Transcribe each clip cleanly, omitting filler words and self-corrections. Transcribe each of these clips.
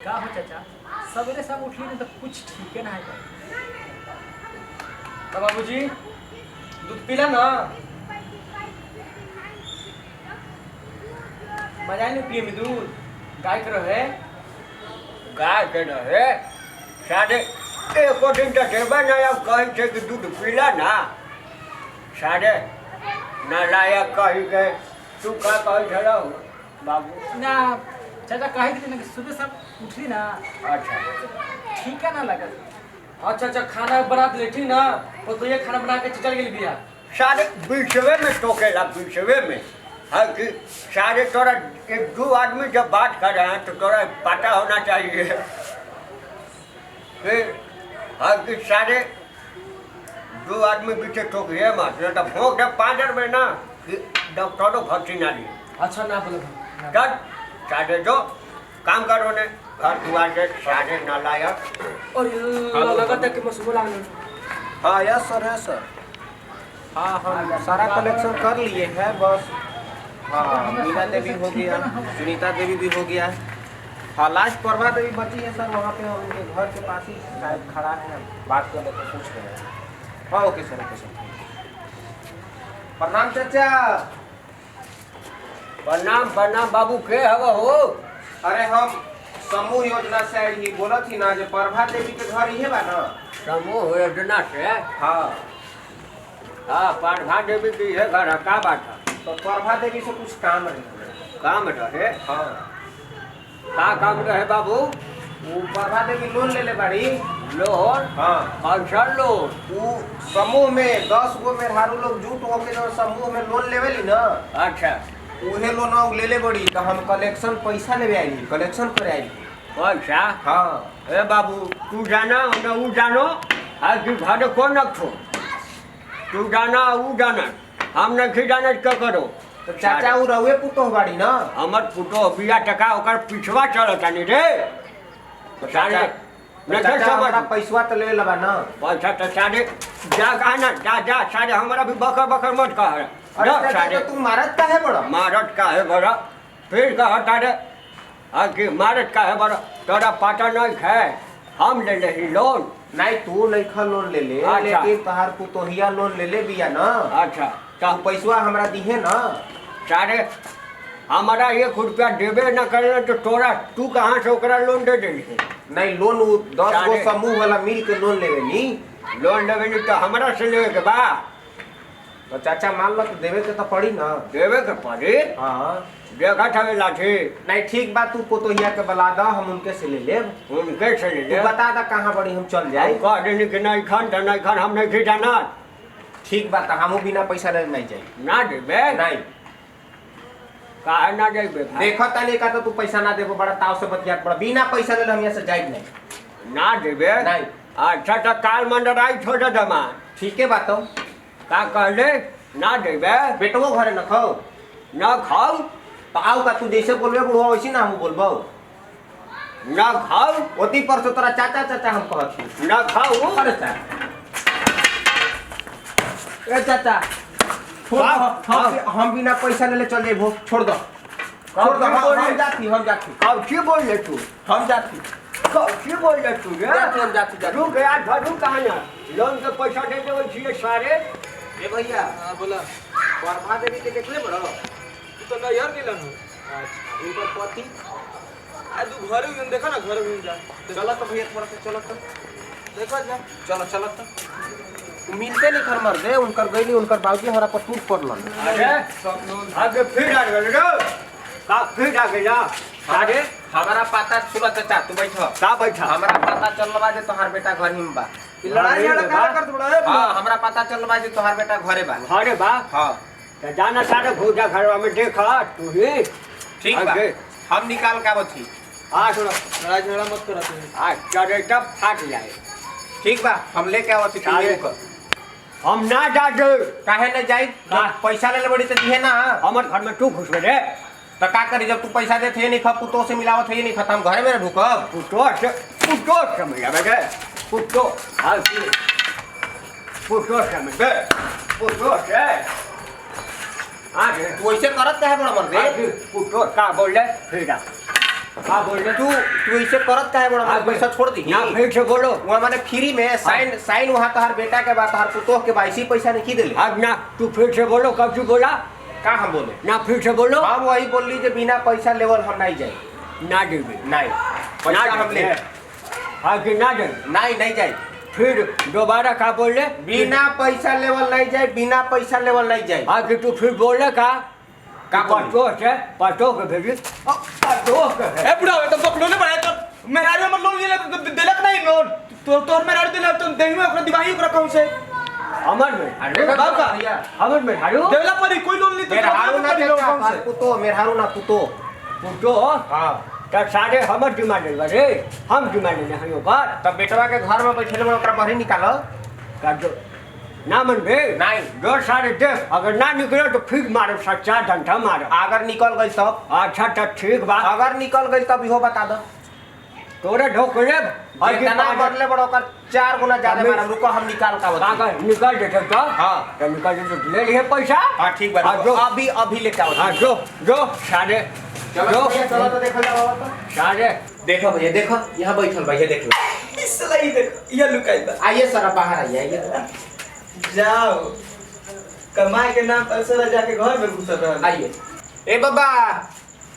का हो चाचा सवेरे सब उठली नहीं तो कुछ ठीक है ना है। तो बाबूजी दूध पीला ना मजा नहीं पिए में दूध गाय के रहे साढ़े एको दिन तो देवे ना अब कहीं से कि दूध पीला ना साढ़े ना लायक कही गए तू का कही छड़ा बाबू ना चाचा कहे थी ना कि सुबह सब उठली ना अच्छा ठीक है ना लगा। अच्छा अच्छा खाना बना दे ठीक ना तो ये खाना बना के चल गेली बिया साढ़े बीसवे में टोकेला बीसवे में है कि साढ़े तोरा एक दो आदमी जब बात कर रहे हैं तो तोरा पता होना चाहिए फिर है कि साढ़े दो आदमी पीछे ठोकिए मत नहीं तो भोंक दे 5 में ना कि डॉक्टरों भर्ती ना लिए अच्छा ना बोले चल साढ़े दो काम करो ने घर दुआर के साढ़े नालायक और लगा था कि मसूल आ गया हाँ यस सर हाँ हम सारा कलेक्शन कर लिए हैं बस। हाँ मीना देवी हो गया, सुनीता देवी भी हो गया। हाँ लास्ट प्रभा देवी बची है सर, वहाँ पे हम उनके घर के पास ही शायद खड़ा है, बात कर लेते पूछ रहे हैं। हाँ ओके सर प्रणाम चाचा। प्रणाम बाबू के हवा हो। अरे हम समूह योजना से ही बोला थी ना जो प्रभा देवी के घर ही है बा ना। समूह योजना से हाँ हाँ प्रभा देवी की है घर का बात है तो प्रभा देवी से कुछ काम रहे। काम रहे हाँ का काम रहे बाबू वो प्रभा देवी लोन ले बाड़ी। लोन हाँ अच्छा लोन वो समूह में 10 गो मेहरारू लोग जुट होके जो समूह में लोन लेवेली ना अच्छा उहे लोन ले ले बड़ी तो हम कलेक्शन पैसा लेवे आई कलेक्शन करे आई। पैसा हाँ ए बाबू तू जाना ना वो जानो आज की घर कौन रखो तू जाना वो जाना हम नहीं जाना क्या करो तो चाचा वो रहुए पुतो बाड़ी ना हमर पुतो बिया टका ओकर पिछवा चलता नहीं रे सारे नहीं चाचा समझ हमारा पैसा तो ले लबा ना। पैसा तो सारे जा कहा ना जा सारे हमारा भी बकर मत कह अरे चाचा तो तू मारत का है बड़ा मारत का है बड़ा फिर कहा तारे आगे मारत का है बड़ा तोरा पता नहीं है हम ले रही लोन नहीं तू नहीं लोन ले ले अच्छा। लेकिन तहार पुतोहिया लोन ले ले बिया ना अच्छा तो पैसा हमरा दिहे ना। सारे हमारा 1 रुपया देवे न करे तो तोरा तू कहाँ से ओकरा लोन दे देली नहीं लोन 10 गो सारे। समूह वाला मिल के लोन लेवे नी लोन लेवे नहीं तो हमारा से लेवे के बा तो चाचा मान लो तो देवे के तो पड़ी ना। देवे के पड़ी हाँ देखा था लाठी नहीं ठीक बात तू पुतोहिया के बला दा हम उनके से ले लेब। उनके से ले तू ले बता दा कहाँ बड़ी हम चल जाए। कह देनी कि नहीं खान तो नहीं खान हम नहीं जाना ठीक बात हमू बिना पैसा ले नहीं जाए ना देवे नहीं काहे ना देवे देखो तनी का तो तू पैसा ना देबो बड़ा ताव से बतियात बड़ा बिना पैसा ले हम यहाँ से जाए नहीं। ना देवे नहीं अच्छा तो काल मंडर आई छोड़ दमा ठीक है बात हो का कहले ना देवे बेटवो घरे न खाओ ना खाओ तो आओ का तू जैसे बोलबे बुढ़वा वैसे ना हम बोलबो ना खाओ ओती पर से तोरा चाचा चाचा हम कहत ना खाओ अरे चाचा ए चाचा छोड़ हम बिना पैसा ले चल जेबो छोड़ दो हम जाती कब की बोल ले तू हम जाती कब की बोल ले तू रे हम जाती रुक यार धरू कहाँ ना लोन के पैसा दे देवे छिए सारे ए भैया हां बोला प्रभा देवी के देखले बड़ो तू तो यार गेलन अच्छा उनकर पति आ तू घर में देखा ना घर में जा चलो तो भैया थोड़ा सा चलो तो देखा जा चलो तो मिलते नहीं घर मर दे उनकर गईली उनकर बाबूजी हमारा पर टूट पड़लन। अरे आगे फिर आ गए रे का फिर आ गया सारे हमारा पता सुनो चाचा तू बैठो का बैठा हमारा पता चलवा जे तोहार बेटा घर ही में बा। ई लड़ाई झगड़ा काहे करत बड़ा है हां हमरा पता चलवा जे तोहार बेटा घरे बा। अरे बा हां तो जाना सारे भूजा घरवा में देखा तू ही ठीक बा आगे। हम निकाल के आवत थी। आ सुनो लड़ाई झगड़ा मत करा तू आ चले तब फाट जाए ठीक बा हम लेके आवत थी सारे। को हम ना जा दे काहे न जाई पैसा ले बड़ी तो दिहे ना हमार घर में तू घुस रे तो का करी जब तू पैसा देत है नहीं खप पुतो से मिलावत है नहीं खत्म घरे में ढुकब पुटो समझ आवे पुटो हाल की पुटो समझ पुटो से आगे वैसे करत है बड़ा मर दे पुटो का बोल ले फिर हाँ बोल रहे तू तू इसे करत काहे बड़ा हाँ, पैसा छोड़ दी ना फिर से बोलो वहाँ माने फ्री में साइन वहाँ तोहार बेटा के बाद तोहार पुतोह के बाद इसी पैसा नहीं देले अब ना तू फिर से बोलो कब तू बोला का हम बोले ना फिर से बोलो हम वही बोली जे बिना पैसा लेवल हम नहीं जाए ना देवे नहीं पैसा हम ले हाँ कि ना दे नहीं जाए फिर दोबारा का बोल रहे बिना पैसा लेवल नहीं जाए बिना पैसा लेवल नहीं जाए हाँ कि तू फिर बोले का पटो के भेजी ए बुढ़ा तो पकड़ो ने बनाए तो मेहरारू हमर लोन ले देलक नहीं लोन तो तोर मेहरारू दिला तो देही में ओकरा दिवाही ओकरा कहू से अमर में अरे बाप का अमर में हारू देवला पर कोई लोन नहीं तो मेहरारू ना बेटा पुतो मेहरारू ना पुतो पुटो हाँ तब सारे हमर डिमांड रे हम डिमांड नहीं है ओकर तब बेटवा के घर में बैठे में ओकरा बाहर निकालो कर दो ना मन बे नहीं दो सारे देख अगर ना निकलो तो फिर मारो सच्चा डंडा मारो अगर निकल गई तब अच्छा तो ठीक बा अगर निकल गई तब इहो बता दो तोरे ढोकरे जितना बदले बड़ा ओकर 4 गुना ज्यादा मारा रुको हम निकाल का बता काका निकल देते तो हाँ तो निकल दे तो ले लिए पैसा हाँ ठीक बा हाँ, जो अभी लेके आओ हाँ जो सारे चलो चलो तो देखो जाओ तो सारे देखो भैया देखो यहाँ बैठल भैया देख लो इसला ही देखो ये लुकाई बा आइए सर बाहर आइए जाओ कमाई के नाम पर से जाके घर में घुस रहा आइए ए बाबा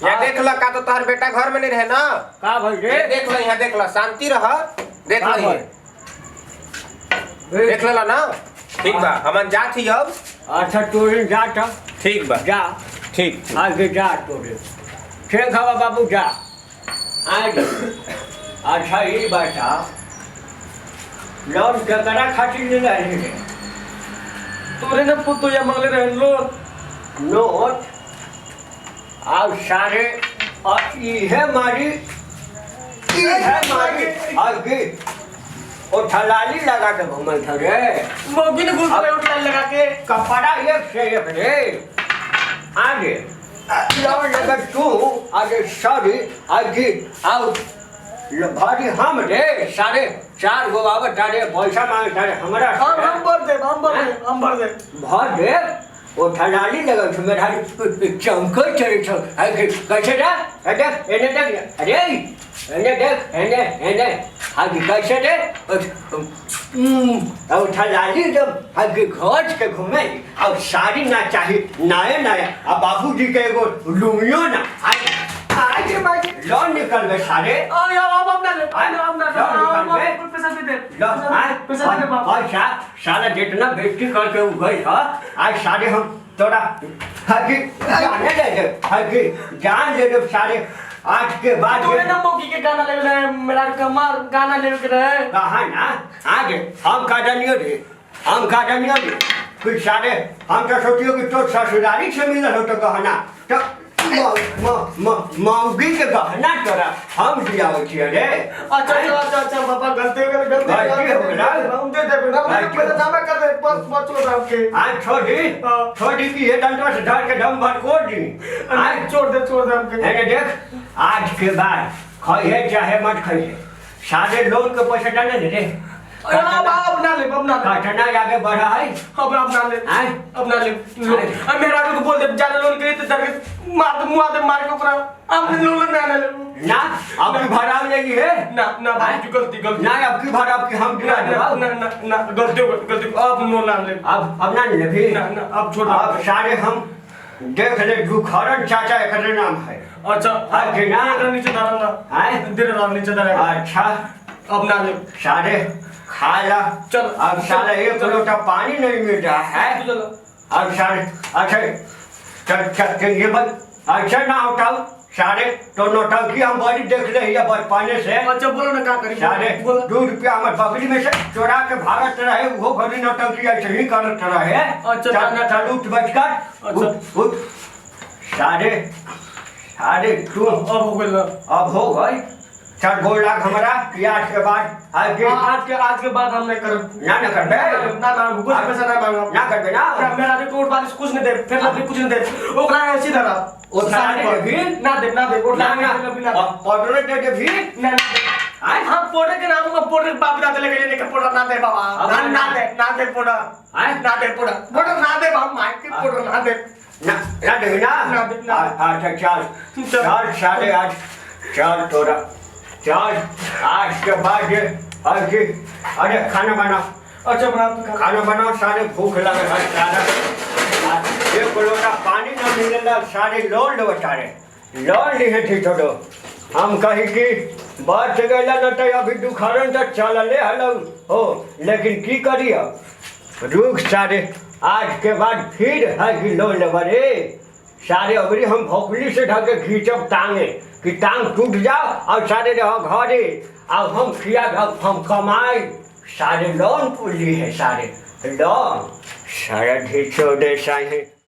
यहाँ देख लो का तो तोहर बेटा घर में नहीं रहे ना का भाई रे देख लो यहाँ देख लो शांति रह देख का लो ये देख लो ना ठीक बा हमन जात ही अब अच्छा तोरे जा तो ठीक बा जा ठीक आगे जा तोरे ठीक हवा बाबू जा आगे अच्छा ये बता लोन ककरा खातिर ले रहे रे तोरे ने पुतो या मांगले रहे लोन नोट अब सारे और ये मारी आगे और थलाली लगा के घूमल था रे मोगी ने घुस रहे उठा लगा के कपड़ा एक से एक रे आगे लौट लगा तू आगे सारी आगे आउ भारी हम रे सारे 4 गो बाबा तारे पैसा मांगे तारे हमारा हम भर दे भर दे वो थलाली लगा छ मेरा चमक चढ़े छ आगे कैसे रे अरे एने देख अरे एने देख एने आगे कैसे रे अब थलाली जब आगे घोच के घूमे अब साड़ी ना चाहिए नया अब बाबूजी के एगो लुमियो ना आगे लोन निकल गए सारे पैसा साला जितना बेटी करके गई था आज सारे हम थोड़ा जान ले दो सारे आज के बाद तोरे ना मोगी के गाना ले रहे मेरा कमार गाना ले के रहे कहा ना आगे हम का जानियो रे फिर सारे हम तो सोचियो कि तो ससुराली से मिलल हो तो कहना तो मौगी के गहना तोरा हम दियावे छिए रे अच्छा पापा गलती हो गई हम दे देबे ना पैसा जमा कर दे बस राम के आज छोड़ी की ये डंडा से धर के दम भर कोड़ दी आज छोड़ दे हमके है देख आज के बाद खाइए चाहे मत खाइए सारे लोन के पैसा डाले रे अब ना ले काटना आगे बढ़ा है अब ना ले अब मेरा को बोल दे ज्यादा लोन के तो दर मार के ऊपर हम लोन ना ले ना अब की भरा लेगी है ना भाई गलती ना अब की भरा अब की हम गिरा दे ना गलती अब नो ना ले अब ना ले भी ना अब छोड़ अब सारे हम देख ले दुखरन चाचा एकरे नाम है अच्छा आज ना नीचे डालना है देर रात नीचे डालना अच्छा अब ना ले सारे खाला चल अब साला एक लोटा पानी नहीं मिल रहा है चलो अब सारे अच्छा चल ये बस अच्छा ना उठाओ सारे तो नौटंकी हम बड़ी देख रही है बचपने से अच्छा बोलो ना क्या करी सारे 2 रुपया हमारे बकरी में से चोरा के भागत रहे वो घड़ी नौटंकी ऐसे ही करत रहे अच्छा लूट बचकर सारे तू अब हो गई 4 गोल लाख हमारा कि आज के बाद आज के बाद हम नहीं कर ना करबे ना कुछ पैसा ना मांगो ना करबे ना मेरा भी कोर्ट वाले कुछ नहीं दे फिर लड़की कुछ नहीं दे ओकरा ऐसी धरा ओ सारे भी ना दे ना पाउडर दे दे भी ना हां पाउडर के नाम में पाउडर बाप दादा लेके लेके पाउडर ना दे बाबा ना दे पाउडर ना दे पाउडर ना दे बाप मार के पाउडर ना दे ना दे ना अच्छा चल सारे आज चल थोड़ा चल आज के बाद अरे खाना बनाओ। अच्छा बना खाना बनाओ, सारे भूख लगे है सारा। एक लोटा पानी न मिलेला सारे लोन लो सारे लोन लिए थी छोड़ो। हम कही कि बच गया न तो अभी दुखरन तक चलले हलो हो, लेकिन की करी अब रुक सारे आज के बाद फिर है कि लोन लेबर रे सारे। अबरी हम भोकली से ढके खींचब टांगे कि टांग टूट जाओ और सारे रहो घरे। अब हम किया हम कमाए सारे लोन पुली है सारे लोन सारा ढीचो दे साहे।